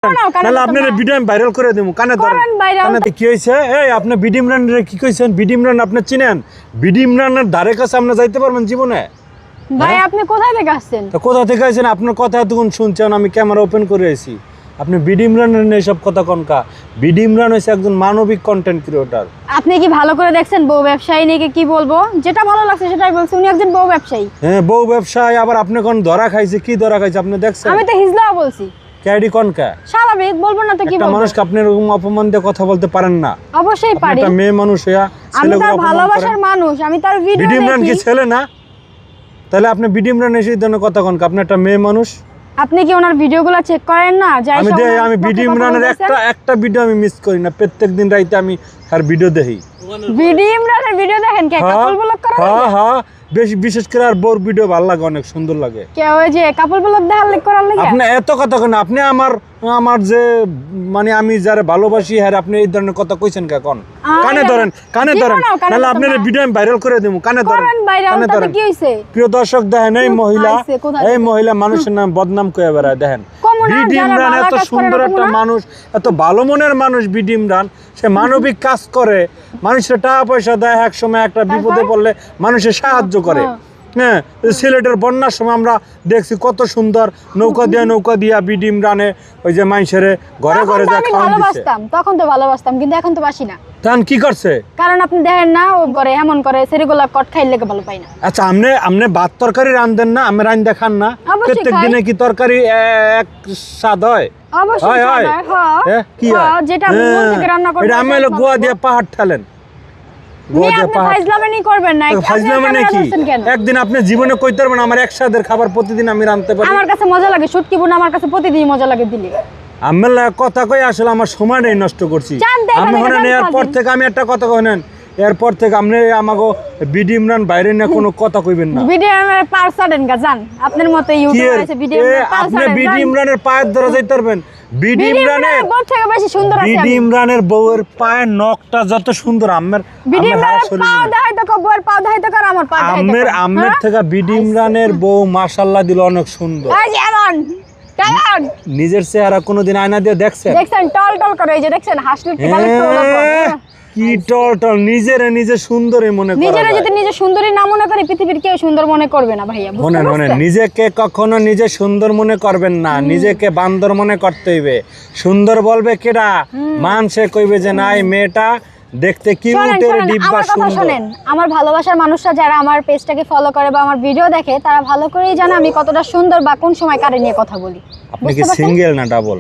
নাহলে আপনার ভিডিও আমি ভাইরাল করে দেবো। কানে ধরেন, কানে কি হয়েছে? এই আপনি বিডি ইমরানের কি কইছেন? বিডি ইমরান আপনি চিনেন? বিডি ইমরানের ধারে কাছে আপনি যাইতে পারবেন জীবনে? ভাই আপনি কোথা থেকে আসছেন? তো কোথা থেকে আসছেন? আপনার কথা এতক্ষণ শুনছেন, আমি ক্যামেরা ওপেন করে আছি। আপনি বিডি ইমরানের নেই সব কথা কনকা। বিডি ইমরান হচ্ছে একজন মানবিক কন্টেন্ট ক্রিয়েটর। আপনি কি ভালো করে দেখছেন বউ ব্যবসায়ী নিয়ে কি বলবো? যেটা ভালো লাগছে সেটাই বলছি। উনি একজন বউ ব্যবসায়ী। হ্যাঁ, বউ ব্যবসায়ী। আবার আপনি কোন ধরা খাইছে? কি ধরা খাইছে আপনি দেখছেন? আমি তো হিজলা বলছি। ক্যাডি কনকা স্বাভাবিক বলবো না তো কি বলবো? একটা মানুষকে আপনি এরকম অপমান দিয়ে কথা বলতে পারেন না। অবশ্যই পারি। একটা মেয়ে মানুষ হইয়া আমি তার ভালোবাসার মানুষ, আমি তার ভিডিও দেখি। বিডি ইমরান কি দেখি। ছেলে না? তাহলে আপনি বিডি ইমরান এসে ধরনের কথা কনকা। আপনি একটা মেয়ে মানুষ। আপনি কি ওনার ভিডিওগুলো চেক করেন না? আমি বিডি ইমরানের একটা ভিডিও আমি মিস করি না। প্রত্যেকদিন রাতে আমি আর ভিডিও দেখি। বিডি ইমরানের ভিডিও দেখেন কে? কাপল ব্লগ করেন? হ্যাঁ হ্যাঁ, বেশি বিশেষ করে আর বোর ভিডিও ভালো লাগে, অনেক সুন্দর লাগে। কে ওই যে কাপল ব্লগ করার লাগে? আপনি এত কথা কেন? আপনি আমার যে মানে আমি যারা ভালোবাসি হ্যাঁ, আপনি এই ধরনের কথা কইছেন কেন? কানে ধরেন, কানে ধরেন, নাহলে আপনার ভিডিও আমি ভাইরাল করে দেবো। কানে ধরেন, কানে ধরেন। কি হইছে? প্রিয় দর্শক দেখেন, এই মহিলা মানুষের নাম বদনাম করে বেড়ায়। দেখেন বিডি ইমরান এত সুন্দর একটা মানুষ, এত ভালো মনের মানুষ। বিডি ইমরান সে মানবিক কাজ করে, মানুষের টাকা পয়সা দেয়, এক সময় একটা বিপদে পড়লে মানুষের সাহায্য করে। হ্যাঁ, সিলেটের বন্যার সময় আমরা দেখছি কত সুন্দর নৌকা দিয়া বিডি ইমরানে ওই যে মানুষের ঘরে ঘরে যা খাওয়ান দিছে। তখন তো ভালোবাসতাম, কিন্তু এখন তো বাসি না। তখন কি করছে? কারণ আপনি দেখেন না ও করে এমন করে সেরিগুলা কট খাইলে ভালো পাই না। আচ্ছা, আপনি ভাত তরকারি রাঁধেন না? আমি রাঁধা খান না? প্রত্যেক দিনে কি তরকারি এক স্বাদ হয়? অবশ্যই হয়। হ্যাঁ, কি হয়? যেটা মন থেকে রান্না করেন। এটা আমি হলো গোয়া দিয়ে পাহাড় ঠেলেন। একদিন আপনি জীবনে কইতে পারবেন আমার একসাথে খাবার প্রতিদিন আমি রাঁধতে পারি? আমার কাছে মজা লাগে শুটকি বোনা, আমার কাছে প্রতিদিন মজা লাগে দিলে। আমি কথা কই, আসলে আমার সময়টাই নষ্ট করছি। আমি হলেন এরপর থেকে আমি একটা কথা কইনেন, এরপর থেকে আপনি আমাকে বিডি ইমরান বাইরে না কোনো কথা কইবেন না। বিডি ইমরানের পার সাডেন গাজান আপনার মতো ইউটিউবার আছে। বিডি ইমরানের পার সাডেন, আপনি বিডি ইমরানের পায়ের ধরে যাইতে পারবেন? বিডি ইমরানের বউ থেকে বেশি সুন্দর আছে। বিডি ইমরানের বউয়ের পায়ের নখটা যত সুন্দর, আমার বিডি ইমরানের পাও দেখাই তো বউয়ের পাও দেখাই তো কর আমার পা দেখাই তো। আমের থেকে বিডি ইমরানের বউ মাশাআল্লাহ দিল অনেক সুন্দর। এই যেমন কেমন নিজের চেহারা কোনোদিন আয়না দিয়ে দেখছেন? টল টল করে, এই যে দেখছেন হাসলে কি ভালো লাগে? কি টল টল, নিজে সুন্দরই মনে করে। নিজেরা যদি নিজে সুন্দরী না মনে করে, পৃথিবীর কেউ সুন্দর মনে করবে না ভাইয়া। শুনেন, নিজেকে কখনো নিজে সুন্দর মনে করবেন না, নিজেকে বান্দর মনে করতে হইবে। সুন্দর বলবে কেডা? মানুষে কইবে যে না এই মেয়েটা দেখতে কিউটের ডিব্বা সুন্দর। শুনেন, আমার ভালোবাসার মানুষরা যারা আমার পেজটাকে ফলো করে বা আমার ভিডিও দেখে, তারা ভালো করেই জানে আমি কতটা সুন্দর বা কোন সময় কারে নিয়ে কথা বলি। আপনি কি সিঙ্গেল না ডাবল?